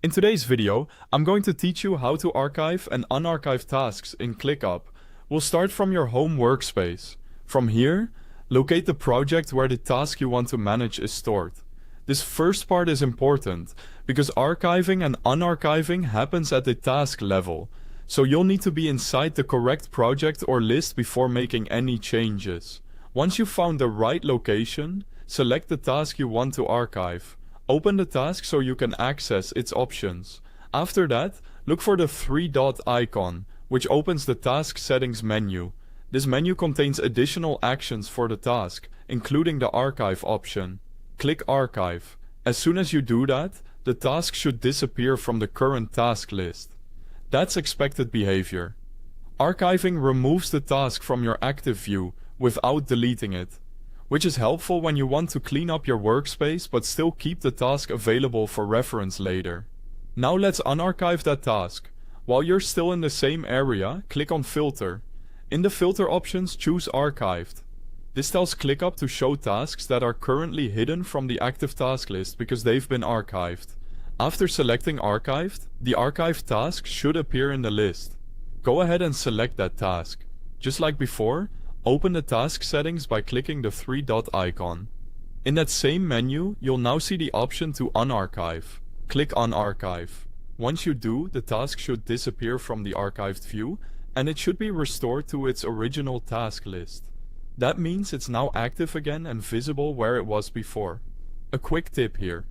In today's video, I'm going to teach you how to archive and unarchive tasks in ClickUp. We'll start from your home workspace. From here, locate the project where the task you want to manage is stored. This first part is important because archiving and unarchiving happens at the task level, so you'll need to be inside the correct project or list before making any changes. Once you've found the right location, select the task you want to archive. Open the task so you can access its options. After that, look for the three-dot icon, which opens the task settings menu. This menu contains additional actions for the task, including the archive option. Click Archive. As soon as you do that, the task should disappear from the current task list. That's expected behavior. Archiving removes the task from your active view without deleting it, which is helpful when you want to clean up your workspace but still keep the task available for reference later. Now let's unarchive that task. While you're still in the same area, click on Filter. In the filter options, choose Archived. This tells ClickUp to show tasks that are currently hidden from the active task list because they've been archived. After selecting Archived, the archived task should appear in the list. Go ahead and select that task. Just like before, open the task settings by clicking the three-dot icon. In that same menu, you'll now see the option to unarchive. Click Unarchive. Once you do, the task should disappear from the archived view, and it should be restored to its original task list. That means it's now active again and visible where it was before. A quick tip here.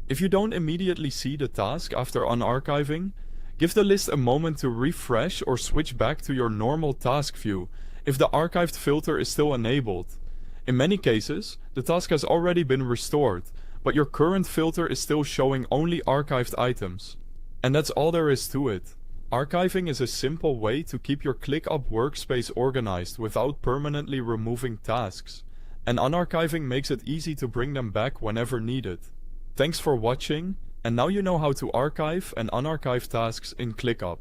If you don't immediately see the task after unarchiving, give the list a moment to refresh or switch back to your normal task view if the archived filter is still enabled. In many cases, the task has already been restored, but your current filter is still showing only archived items. And that's all there is to it. Archiving is a simple way to keep your ClickUp workspace organized without permanently removing tasks, and unarchiving makes it easy to bring them back whenever needed. Thanks for watching, and now you know how to archive and unarchive tasks in ClickUp.